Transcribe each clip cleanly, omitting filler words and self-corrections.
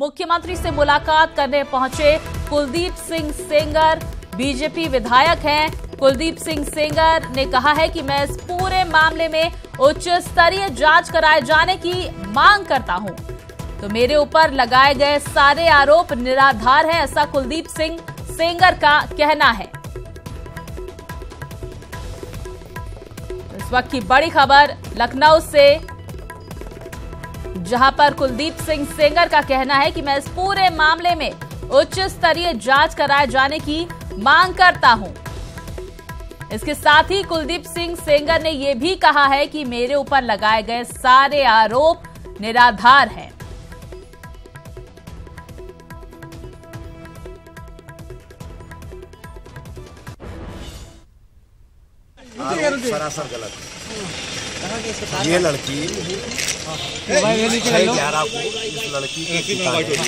मुख्यमंत्री से मुलाकात करने पहुंचे कुलदीप सिंह सेंगर बीजेपी विधायक हैं। कुलदीप सिंह सेंगर ने कहा है कि मैं इस पूरे मामले में उच्च स्तरीय जांच कराए जाने की मांग करता हूं, तो मेरे ऊपर लगाए गए सारे आरोप निराधार हैं, ऐसा कुलदीप सिंह सेंगर का कहना है। इस वक्त की बड़ी खबर लखनऊ से, जहां पर कुलदीप सिंह सेंगर का कहना है कि मैं इस पूरे मामले में उच्च स्तरीय जांच कराए जाने की मांग करता हूं। इसके साथ ही कुलदीप सिंह सेंगर ने यह भी कहा है कि मेरे ऊपर लगाए गए सारे आरोप निराधार हैं। सरासर गलत है। ये लड़की 6/11 को इस लड़की के मारपीट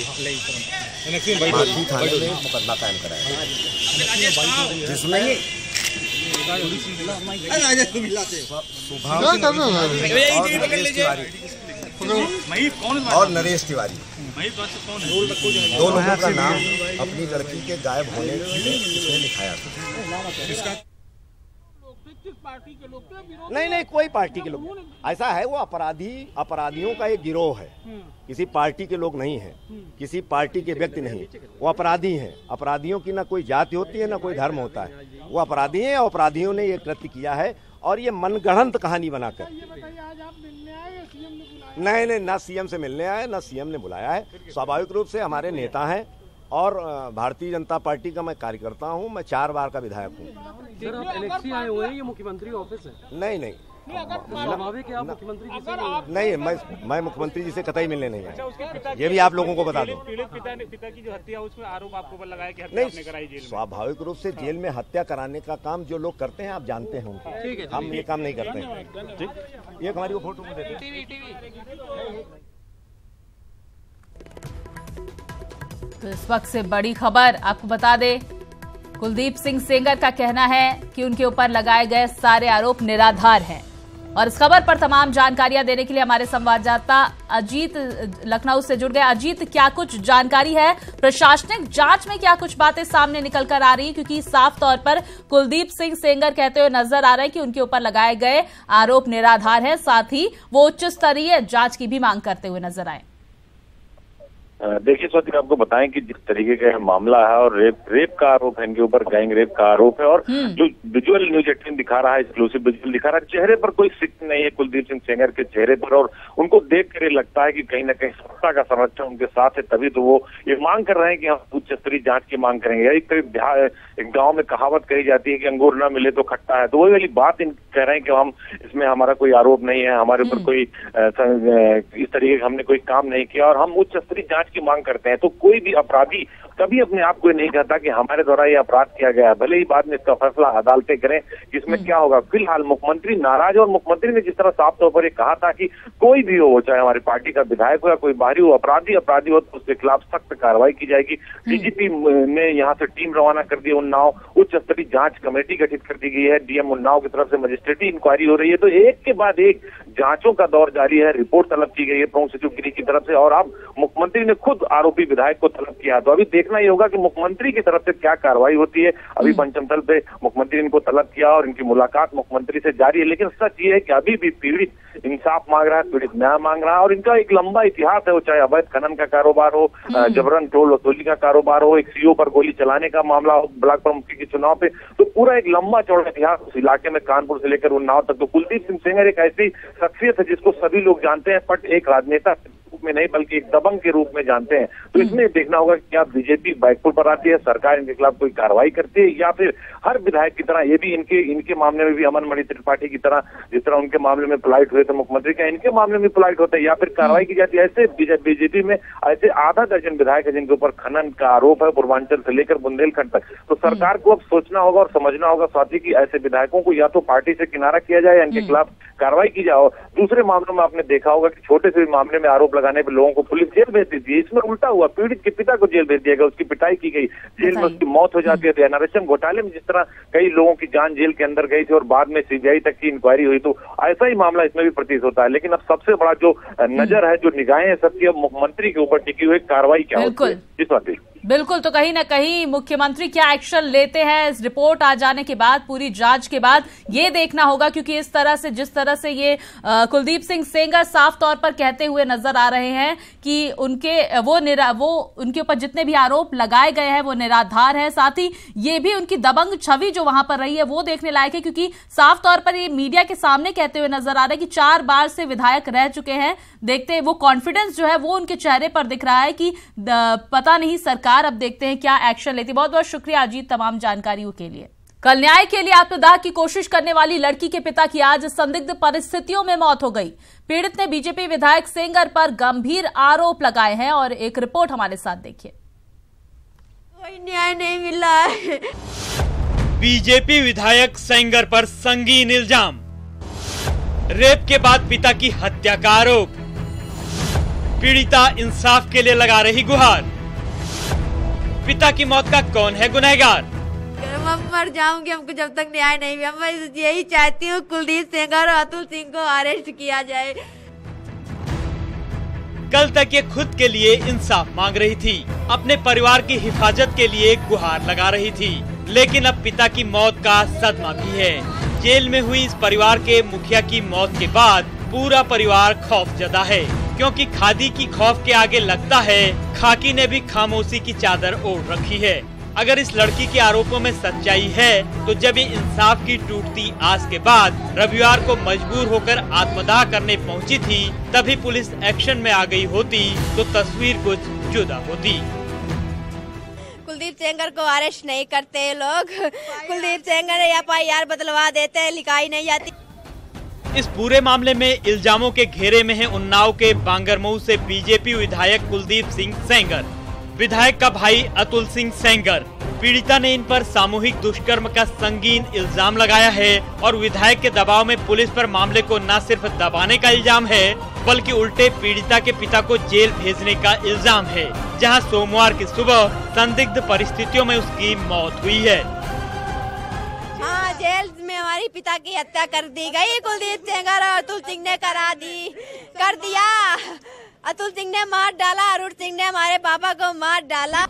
थाने में मुकदमा कायम कराया, जिसमें और नरेश तिवारी दो लोगों का नाम अपनी लड़की के गायब होने की इसने लिखाया था। नहीं, कोई पार्टी के लोग ऐसा है, वो अपराधियों का एक गिरोह है, किसी पार्टी के लोग नहीं है, किसी पार्टी के व्यक्ति नहीं, वो अपराधी हैं। अपराधियों की ना कोई जाति होती है ना कोई धर्म होता है, वो अपराधी हैं। अपराधियों ने ये कृत्य किया है और ये मनगढ़ंत कहानी बनाकर। नहीं, ना सीएम से मिलने आए ना सीएम ने बुलाया है। स्वाभाविक रूप से हमारे नेता हैं और भारतीय जनता पार्टी का मैं कार्यकर्ता हूं। मैं 4 बार का विधायक हूं। सर, आप एलेक्सी आए हुए हैं, ये मुख्यमंत्री ऑफिस है? नहीं, स्वाभाविक है, आप मुख्यमंत्री जी से नहीं, मैं मुख्यमंत्री जी से कतई मिलने नहीं आया। ये भी आप लोगों को बता दूं। पिता की जो हत्या उसमें आरोप आपको पर लगाया कि हत्या आपने कराई जेल में। स्वाभाविक रूप से जेल में हत्या कराने का काम जो लोग करते हैं आप जानते हैं, हम ये काम नहीं करते हैं। ठीक, एक हमारी वो फोटो में देते। तो इस वक्त से बड़ी खबर आपको बता दें, कुलदीप सिंह सेंगर का कहना है कि उनके ऊपर लगाए गए सारे आरोप निराधार हैं। और इस खबर पर तमाम जानकारियां देने के लिए हमारे संवाददाता अजीत लखनऊ से जुड़ गए। अजीत, क्या कुछ जानकारी है? प्रशासनिक जांच में क्या कुछ बातें सामने निकल कर आ रही है? क्योंकि साफ तौर पर कुलदीप सिंह सेंगर कहते हुए नजर आ रहा है कि उनके ऊपर लगाए गए आरोप निराधार है, साथ ही वो उच्च स्तरीय जांच की भी मांग करते हुए नजर आए। देखिए स्वाति, आपको बताएं कि जिस तरीके का मामला है और रेप का आरोप है इनके ऊपर, गैंग रेप का आरोप है। और जो विजुअल न्यूज 18 दिखा रहा है, एक्सक्लूसिव विजुअल दिखा रहा है, चेहरे पर कोई सिक्क नहीं है कुलदीप सिंह सेंगर के चेहरे पर। और उनको देख कर लगता है कि कहीं ना कहीं सत्ता का संरक्षण उनके साथ है, तभी तो वो ये मांग कर रहे हैं कि हम उच्च स्तरीय जांच की मांग करेंगे। एक गाँव में कहावत कही जाती है कि अंगूर ना मिले तो खट्टा है, तो वही वाली बात कह रहे हैं कि हम इसमें हमारा कोई आरोप नहीं है, हमारे ऊपर कोई इस तरीके का हमने कोई काम नहीं किया और हम उच्च स्तरीय जांच की मांग करते हैं। तो कोई भी अपराधी कभी अपने आप को नहीं कहता कि हमारे द्वारा ये अपराध किया गया, भले ही बाद में इसका फैसला अदालतें करें कि इसमें क्या होगा। फिलहाल मुख्यमंत्री नाराज, और मुख्यमंत्री ने जिस तरह साफ तौर पर ये कहा था कि कोई भी हो, चाहे हमारी पार्टी का विधायक हो या कोई बाहरी हो, अपराधी हो तो उसके खिलाफ सख्त कार्रवाई की जाएगी। डीजीपी ने यहाँ से टीम रवाना कर दी उन्नाव, उच्च स्तरीय जांच कमेटी गठित कर दी गई है, डीएम उन्नाव की तरफ से मजिस्ट्रेटी इंक्वायरी हो रही है। तो एक के बाद एक जांचों का दौर जारी है। रिपोर्ट तलब की गई है प्रमुख सचिव गिरी की तरफ से, और अब मुख्यमंत्री ने खुद आरोपी विधायक को तलब किया। तो अभी देखना ही होगा कि मुख्यमंत्री की तरफ से क्या कार्रवाई होती है। अभी पंचम तल पे मुख्यमंत्री ने इनको तलब किया और इनकी मुलाकात मुख्यमंत्री से जारी है। लेकिन सच ये है कि अभी भी पीड़ित इंसाफ मांग रहा है, पीड़ित न्याय मांग रहा है, और इनका एक लंबा इतिहास है, वो चाहे अवैध खनन का कारोबार हो, जबरन टोल वसूली का कारोबार हो, एक सीओ पर गोली चलाने का मामला हो ब्लॉक प्रमुख के चुनाव पे, तो पूरा एक लंबा चौड़ा इतिहास उस इलाके में, कानपुर से लेकर उन्नाव तक। तो कुलदीप सिंह सेंगर एक ऐसी शख्सियत है जिसको सभी लोग जानते हैं, बट एक राजनेता में नहीं बल्कि एक दबंग के रूप में जानते हैं। तो इसमें देखना होगा कि क्या बीजेपी बैकफुट पर आती है, सरकार इनके खिलाफ कोई कार्रवाई करती है, या फिर हर विधायक की तरह ये भी इनके मामले में भी अमन मणि त्रिपाठी की तरह, जिस तरह उनके मामले में पोलाइट हुए थे मुख्यमंत्री का, इनके मामले में पोलाइट होता है, या फिर कार्रवाई की जाती है। ऐसे बीजेपी में ऐसे आधा दर्जन विधायक है जिनके ऊपर खनन का आरोप है, पूर्वांचल से लेकर बुंदेलखंड तक। तो सरकार को अब सोचना होगा और समझना होगा साथी की ऐसे विधायकों को या तो पार्टी से किनारा किया जाए या इनके खिलाफ कार्रवाई की जाए। दूसरे मामलों में आपने देखा होगा कि छोटे से मामले में आरोप लगाने पर लोगों को पुलिस जेल भेज देती है। इसमें उल्टा हुआ, पीड़ित के पिता को जेल भेज दिया गया, उसकी पिटाई की गई, जेल में उसकी मौत हो जाती है। तो एनआरएचएम घोटाले में जिस तरह कई लोगों की जान जेल के अंदर गई थी और बाद में सीबीआई तक की इंक्वायरी हुई, तो ऐसा ही मामला इसमें भी प्रतीत होता है। लेकिन अब सबसे बड़ा जो नजर है, जो निगाहें हैं सबकी अब मुख्यमंत्री के ऊपर टिकी हुई कार्रवाई क्या होती है। जी स्वाति। बिल्कुल, तो कहीं ना कहीं मुख्यमंत्री क्या एक्शन लेते हैं इस रिपोर्ट आ जाने के बाद, पूरी जांच के बाद, ये देखना होगा। क्योंकि इस तरह से, जिस तरह से ये कुलदीप सिंह सेंगर साफ तौर पर कहते हुए नजर आ रहे हैं कि उनके ऊपर जितने भी आरोप लगाए गए हैं वो निराधार है। साथ ही ये भी उनकी दबंग छवि जो वहां पर रही है वो देखने लायक है, क्योंकि साफ तौर पर ये मीडिया के सामने कहते हुए नजर आ रहे हैं कि 4 बार से विधायक रह चुके हैं। देखते वो कॉन्फिडेंस जो है वो उनके चेहरे पर दिख रहा है कि पता नहीं सरकार अब देखते हैं क्या एक्शन लेती। बहुत बहुत शुक्रिया अजीत तमाम जानकारियों के लिए। कल न्याय के लिए आत्मदाह की कोशिश करने वाली लड़की के पिता की आज संदिग्ध परिस्थितियों में मौत हो गई। पीड़ित ने बीजेपी विधायक सेंगर पर गंभीर आरोप लगाए हैं और एक रिपोर्ट हमारे साथ देखिए। कोई न्याय नहीं मिला है। बीजेपी विधायक सेंगर पर संगीन इल्जाम, रेप के बाद पिता की हत्या का आरोप, पीड़िता इंसाफ के लिए लगा रही गुहार। पिता की मौत का कौन है गुनहगार? मैं मर जाऊंगी हमको जब तक न्याय नहीं मिला। मैं यही चाहती हूँ कुलदीप सेंगर और अतुल सिंह को अरेस्ट किया जाए। कल तक ये खुद के लिए इंसाफ मांग रही थी, अपने परिवार की हिफाजत के लिए गुहार लगा रही थी, लेकिन अब पिता की मौत का सदमा भी है। जेल में हुई इस परिवार के मुखिया की मौत के बाद पूरा परिवार खौफजदा है, क्योंकि खादी की खौफ के आगे लगता है खाकी ने भी खामोशी की चादर ओढ़ रखी है। अगर इस लड़की के आरोपों में सच्चाई है, तो जब ये इंसाफ की टूटती आस के बाद रविवार को मजबूर होकर आत्मदाह करने पहुंची थी, तभी पुलिस एक्शन में आ गई होती तो तस्वीर कुछ जुदा होती। कुलदीप सेंगर को अरेस्ट नहीं करते लोग, कुलदीप सेंगर FIR बदलवा देते, लिखाई नहीं जाती। इस पूरे मामले में इल्जामों के घेरे में है उन्नाव के बांगरमऊ से बीजेपी विधायक कुलदीप सिंह सेंगर, विधायक का भाई अतुल सिंह सेंगर। पीड़िता ने इन पर सामूहिक दुष्कर्म का संगीन इल्जाम लगाया है और विधायक के दबाव में पुलिस पर मामले को न सिर्फ दबाने का इल्जाम है, बल्कि उल्टे पीड़िता के पिता को जेल भेजने का इल्जाम है, जहां सोमवार की सुबह संदिग्ध परिस्थितियों में उसकी मौत हुई है। हाँ, जेल में हमारी पिता की हत्या कर दी गई। कुलदीप सेंगर और अतुल सिंह ने कर दिया। अतुल सिंह ने मार डाला, अरुण सिंह ने हमारे पापा को मार डाला।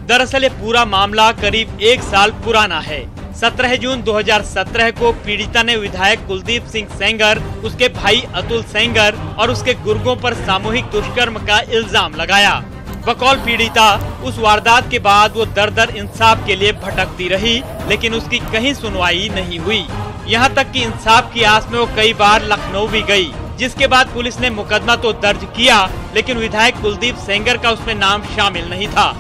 दरअसल ये पूरा मामला करीब 1 साल पुराना है। 17 जून 2017 को पीड़िता ने विधायक कुलदीप सिंह सेंगर, उसके भाई अतुल सेंगर और उसके गुर्गों पर सामूहिक दुष्कर्म का इल्जाम लगाया। बकौल पीड़िता उस वारदात के बाद वो दर इंसाफ के लिए भटकती रही, लेकिन उसकी कहीं सुनवाई नहीं हुई। यहाँ तक कि इंसाफ की आस में वो कई बार लखनऊ भी गई, जिसके बाद पुलिस ने मुकदमा तो दर्ज किया, लेकिन विधायक कुलदीप सेंगर का उसमें नाम शामिल नहीं था।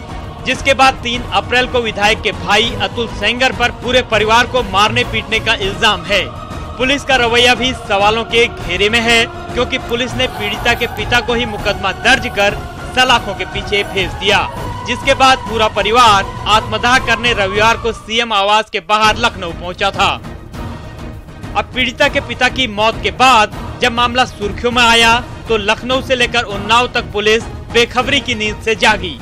जिसके बाद 3 अप्रैल को विधायक के भाई अतुल सेंगर पर पूरे परिवार को मारने पीटने का इल्जाम है। पुलिस का रवैया भी सवालों के घेरे में है, क्योंकि पुलिस ने पीड़िता के पिता को ही मुकदमा दर्ज कर सलाखों के पीछे भेज दिया, जिसके बाद पूरा परिवार आत्मदाह करने रविवार को सीएम आवास के बाहर लखनऊ पहुंचा था। अब पीड़िता के पिता की मौत के बाद जब मामला सुर्खियों में आया, तो लखनऊ से लेकर उन्नाव तक पुलिस बेखबरी की नींद से जागी।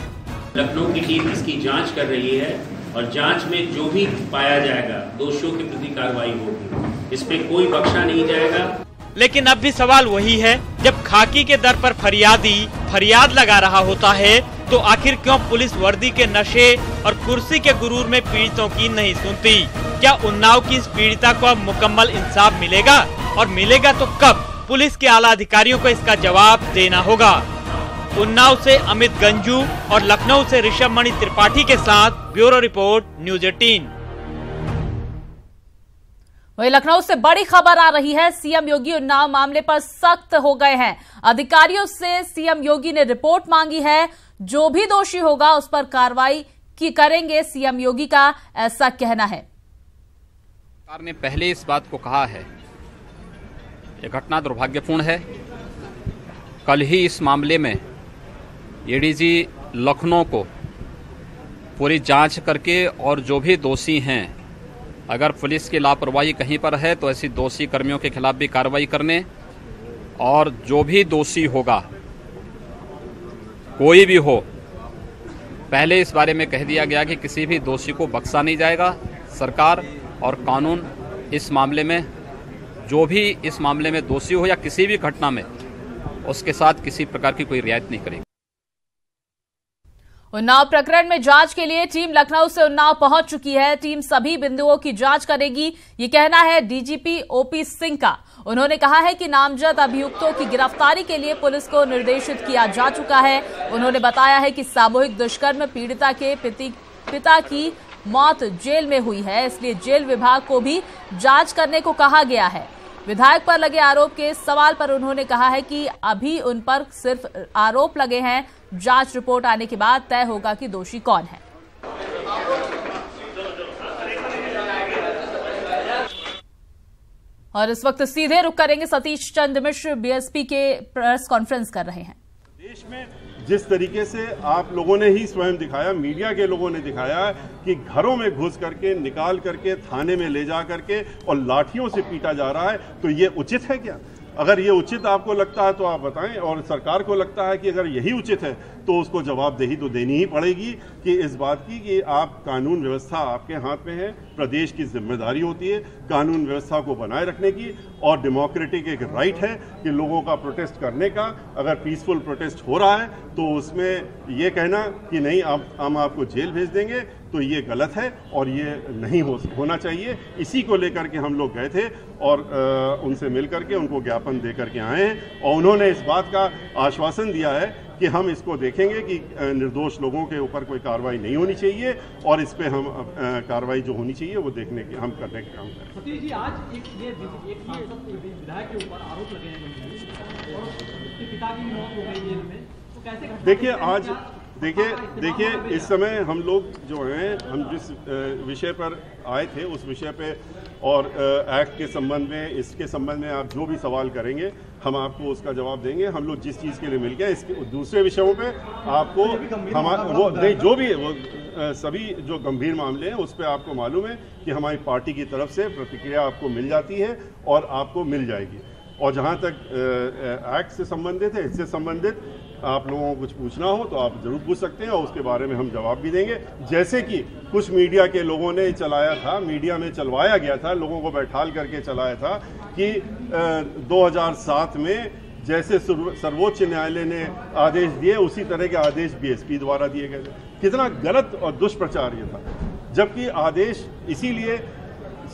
लखनऊ की टीम इसकी जांच कर रही है और जांच में जो भी पाया जाएगा दोषियों के प्रति कार्रवाई होगी, इस पे कोई बख्शा नहीं जाएगा। लेकिन अब भी सवाल वही है, जब खाकी के दर पर फरियादी फरियाद लगा रहा होता है, तो आखिर क्यों पुलिस वर्दी के नशे और कुर्सी के गुरूर में पीड़ितों की नहीं सुनती? क्या उन्नाव की इस पीड़िता को अब मुकम्मल इंसाफ मिलेगा, और मिलेगा तो कब? पुलिस के आला अधिकारियों को इसका जवाब देना होगा। उन्नाव से अमित गंजू और लखनऊ से ऋषभ मणि त्रिपाठी के साथ ब्यूरो रिपोर्ट, न्यूज़ 18। वहीं लखनऊ से बड़ी खबर आ रही है। सीएम योगी उन्नाव मामले पर सख्त हो गए हैं। अधिकारियों से सीएम योगी ने रिपोर्ट मांगी है, जो भी दोषी होगा उस पर कार्रवाई की करेंगे, सीएम योगी का ऐसा कहना है। सरकार ने पहले इस बात को कहा है, यह घटना दुर्भाग्यपूर्ण है। कल ही इस मामले में एडीजी लखनऊ को पूरी जांच करके और जो भी दोषी हैं, अगर पुलिस की लापरवाही कहीं पर है तो ऐसी दोषी कर्मियों के खिलाफ भी कार्रवाई करने, और जो भी दोषी होगा कोई भी हो, पहले इस बारे में कह दिया गया कि किसी भी दोषी को बख्शा नहीं जाएगा। सरकार और कानून इस मामले में, जो भी इस मामले में दोषी हो या किसी भी घटना में, उसके साथ किसी प्रकार की कोई रियायत नहीं करेगी। उन्नाव प्रकरण में जांच के लिए टीम लखनऊ से उन्नाव पहुंच चुकी है। टीम सभी बिंदुओं की जांच करेगी, ये कहना है डीजीपी ओपी सिंह का। उन्होंने कहा है कि नामजद अभियुक्तों की गिरफ्तारी के लिए पुलिस को निर्देशित किया जा चुका है। उन्होंने बताया है कि सामूहिक दुष्कर्म पीड़िता के पिता की मौत जेल में हुई है, इसलिए जेल विभाग को भी जांच करने को कहा गया है। विधायक पर लगे आरोप के सवाल पर उन्होंने कहा है कि अभी उन पर सिर्फ आरोप लगे हैं, जांच रिपोर्ट आने के बाद तय होगा कि दोषी कौन है। और इस वक्त सीधे रुख करेंगे सतीश चंद्र मिश्र, बीएसपी के प्रेस कॉन्फ्रेंस कर रहे हैं। देश में जिस तरीके से आप लोगों ने ही स्वयं दिखाया, मीडिया के लोगों ने दिखाया कि घरों में घुस करके, निकाल करके, थाने में ले जा करके और लाठियों से पीटा जा रहा है, तो ये उचित है क्या? अगर ये उचित आपको लगता है तो आप बताएं, और सरकार को लगता है कि अगर यही उचित है तो उसको जवाबदेही तो देनी ही पड़ेगी कि इस बात की कि आप कानून व्यवस्था आपके हाथ में है, प्रदेश की जिम्मेदारी होती है कानून व्यवस्था को बनाए रखने की, और डेमोक्रेटिक एक राइट है कि लोगों का प्रोटेस्ट करने का। अगर पीसफुल प्रोटेस्ट हो रहा है तो उसमें ये कहना कि नहीं हम आपको जेल भेज देंगे तो ये गलत है और ये नहीं होना चाहिए। इसी को लेकर के हम लोग गए थे और उनसे मिल करके उनको ज्ञापन दे करके आए हैं, और उन्होंने इस बात का आश्वासन दिया है कि हम इसको देखेंगे कि निर्दोष लोगों के ऊपर कोई कार्रवाई नहीं होनी चाहिए, और इस पे हम कार्रवाई जो होनी चाहिए वो देखने के, हम करने का काम करें। सतीश जी, आज एक विधायक के ऊपर आरोप लगे हैं और उसके पिता की मौत हो गई जेल में, तो कैसे? देखिए आज देखिए इस समय हम लोग जो हैं, हम जिस विषय पर आए थे उस विषय पे और एक्ट के संबंध में, इसके संबंध में आप जो भी सवाल करेंगे हम आपको उसका जवाब देंगे। हम लोग जिस चीज़ के लिए मिल गए, इसके दूसरे विषयों पे आपको वो नहीं, जो भी वो सभी जो गंभीर मामले हैं उस पर आपको मालूम है कि हमारी पार्टी की तरफ से प्रतिक्रिया आपको मिल जाती है और आपको मिल जाएगी। और जहाँ तक एक्ट से संबंधित है, इससे संबंधित आप लोगों को कुछ पूछना हो तो आप जरूर पूछ सकते हैं और उसके बारे में हम जवाब भी देंगे। जैसे कि कुछ मीडिया के लोगों ने चलाया था, मीडिया में चलवाया गया था, लोगों को बैठाल करके चलाया था कि 2007 में जैसे सर्वोच्च न्यायालय ने आदेश दिए उसी तरह के आदेश बीएसपी द्वारा दिए गए थे। कितना गलत और दुष्प्रचार ये था, जबकि आदेश इसीलिए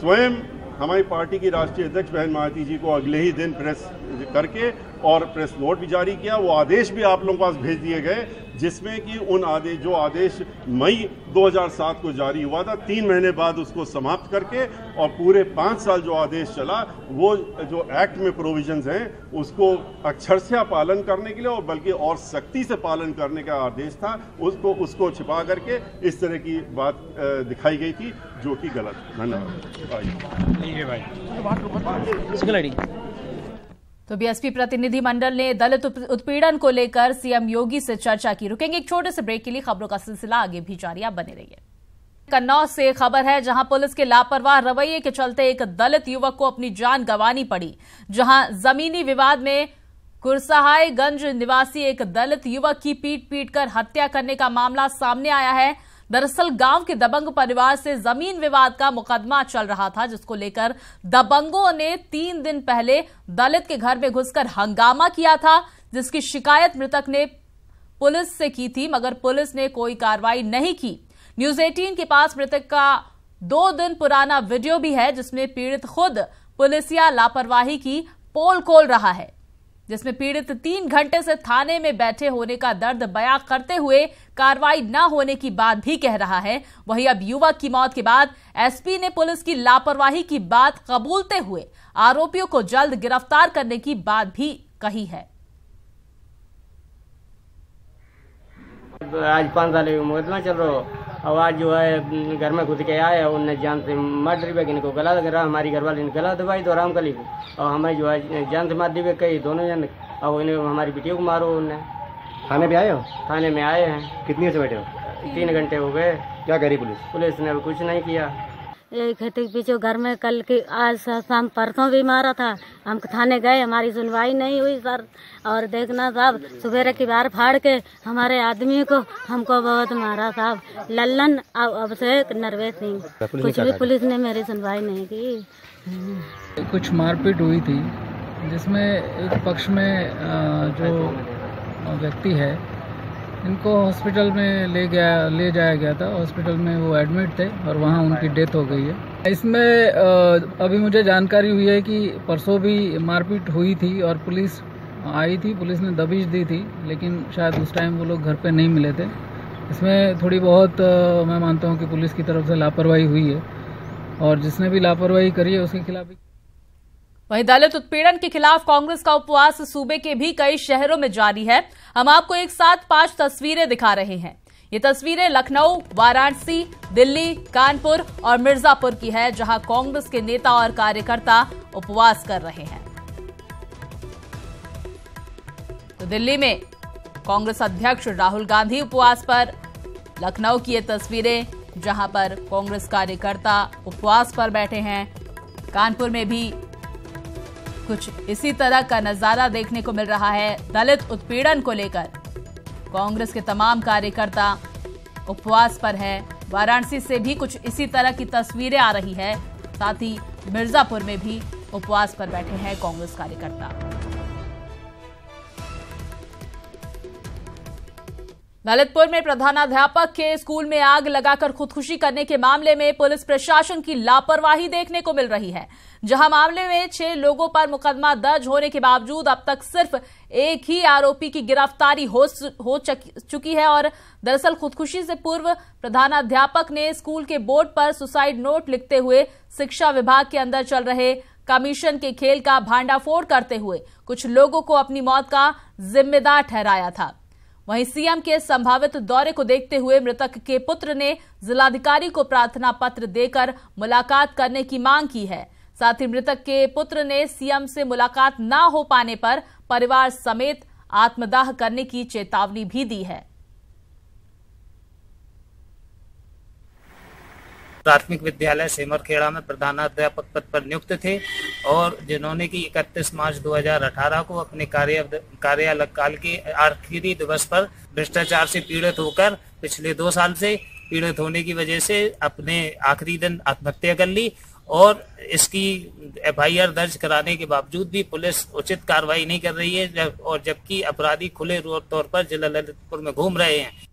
स्वयं हमारी पार्टी की राष्ट्रीय अध्यक्ष बहन मायावती जी को अगले ही दिन प्रेस करके और प्रेस नोट भी जारी किया। वो आदेश भी आप लोगों के पास भेज दिए गए जिसमें कि उन आदेश मई 2007 को जारी हुआ था, 3 महीने बाद उसको समाप्त करके और पूरे 5 साल जो आदेश चला, वो जो एक्ट में प्रोविजंस हैं उसको अक्षरशः पालन करने के लिए और बल्कि और सख्ती से पालन करने का आदेश था, उसको छिपा करके इस तरह की बात दिखाई गई थी जो कि गलत। धन्यवाद। तो बीएसपी प्रतिनिधि मंडल ने दलित उत्पीड़न को लेकर सीएम योगी से चर्चा की। रुकेंगे एक छोटे से ब्रेक के लिए, खबरों का सिलसिला आगे भी जारी, आप बने रहिए। कन्नौज से खबर है जहां पुलिस के लापरवाह रवैये के चलते एक दलित युवक को अपनी जान गंवानी पड़ी। जहां जमीनी विवाद में कुरसहायगंज निवासी एक दलित युवक की पीट कर हत्या करने का मामला सामने आया है। दरअसल गांव के दबंग परिवार से जमीन विवाद का मुकदमा चल रहा था, जिसको लेकर दबंगों ने 3 दिन पहले दलित के घर में घुसकर हंगामा किया था, जिसकी शिकायत मृतक ने पुलिस से की थी, मगर पुलिस ने कोई कार्रवाई नहीं की। न्यूज 18 के पास मृतक का 2 दिन पुराना वीडियो भी है जिसमें पीड़ित खुद पुलिसिया लापरवाही की पोल खोल रहा है, जिसमें पीड़ित 3 घंटे से थाने में बैठे होने का दर्द बयां करते हुए कार्रवाई न होने की बात भी कह रहा है। वहीं अब युवक की मौत के बाद एसपी ने पुलिस की लापरवाही की बात कबूलते हुए आरोपियों को जल्द गिरफ्तार करने की बात भी कही है। आज 5 साल का मुकदमा चल रहा हो, आज जो है घर में घुस के आए, उनने जान से मार दी, इनको गला लगा, हमारी घरवाली ने गला दबाई तो आराम कली, और हमें जो है जान से मार दी कई दोनों जन, और इन्हें हमारी बेटियों को मारो। उनने थाने पे आए हो? थाने में आए हैं। कितनी से बैठे हो? 3 घंटे हो गए। क्या करी पुलिस? पुलिस ने कुछ नहीं किया। यही खेती के पीछे घर में कल के आज शाम परसों भी मारा था। हम थाने गए, हमारी सुनवाई नहीं हुई सर। और देखना साहब, सुबेरे की बार फाड़ के हमारे आदमी को हमको बहुत मारा साहब। लल्लन अभिषेक नरवेश सिंह, कुछ भी पुलिस ने मेरी सुनवाई नहीं की। कुछ मारपीट हुई थी जिसमें एक पक्ष में जो व्यक्ति है इनको हॉस्पिटल में ले जाया गया था। हॉस्पिटल में वो एडमिट थे और वहाँ उनकी डेथ हो गई है। इसमें अभी मुझे जानकारी हुई है कि परसों भी मारपीट हुई थी और पुलिस आई थी, पुलिस ने दबिश दी थी, लेकिन शायद उस टाइम वो लोग घर पे नहीं मिले थे। इसमें थोड़ी बहुत मैं मानता हूँ कि पुलिस की तरफ से लापरवाही हुई है और जिसने भी लापरवाही करी है उसके खिलाफ भी। वहीं दलित उत्पीड़न के खिलाफ कांग्रेस का उपवास सूबे के भी कई शहरों में जारी है। हम आपको एक साथ 5 तस्वीरें दिखा रहे हैं। ये तस्वीरें लखनऊ, वाराणसी, दिल्ली, कानपुर और मिर्जापुर की है, जहां कांग्रेस के नेता और कार्यकर्ता उपवास कर रहे हैं। तो दिल्ली में कांग्रेस अध्यक्ष राहुल गांधी उपवास पर, लखनऊ की ये तस्वीरें जहां पर कांग्रेस कार्यकर्ता उपवास पर बैठे हैं। कानपुर में भी कुछ इसी तरह का नजारा देखने को मिल रहा है। दलित उत्पीड़न को लेकर कांग्रेस के तमाम कार्यकर्ता उपवास पर हैं। वाराणसी से भी कुछ इसी तरह की तस्वीरें आ रही है। साथ ही मिर्जापुर में भी उपवास पर बैठे हैं कांग्रेस कार्यकर्ता। ललितपुर में प्रधानाध्यापक के स्कूल में आग लगाकर खुदकुशी करने के मामले में पुलिस प्रशासन की लापरवाही देखने को मिल रही है। जहां मामले में 6 लोगों पर मुकदमा दर्ज होने के बावजूद अब तक सिर्फ एक ही आरोपी की गिरफ्तारी हो चुकी है। और दरअसल खुदकुशी से पूर्व प्रधानाध्यापक ने स्कूल के बोर्ड पर सुसाइड नोट लिखते हुए शिक्षा विभाग के अंदर चल रहे कमीशन के खेल का भांडाफोड़ करते हुए कुछ लोगों को अपनी मौत का जिम्मेदार ठहराया था। वहीं सीएम के संभावित दौरे को देखते हुए मृतक के पुत्र ने जिलाधिकारी को प्रार्थना पत्र देकर मुलाकात करने की मांग की है। साथ ही मृतक के पुत्र ने सीएम से मुलाकात न हो पाने पर परिवार समेत आत्मदाह करने की चेतावनी भी दी है। प्राथमिक विद्यालय सेमरखेड़ा में प्रधानाध्यापक पद पर नियुक्त थे और जिन्होंने कि 31 मार्च 2018 को अपने कार्यकाल के आखिरी दिवस पर भ्रष्टाचार से पीड़ित होकर पिछले 2 साल से पीड़ित होने की वजह से अपने आखिरी दिन आत्महत्या कर ली। और इसकी FIR दर्ज कराने के बावजूद भी पुलिस उचित कार्रवाई नहीं कर रही है और जबकि अपराधी खुले तौर पर जिला ललितपुर में घूम रहे हैं।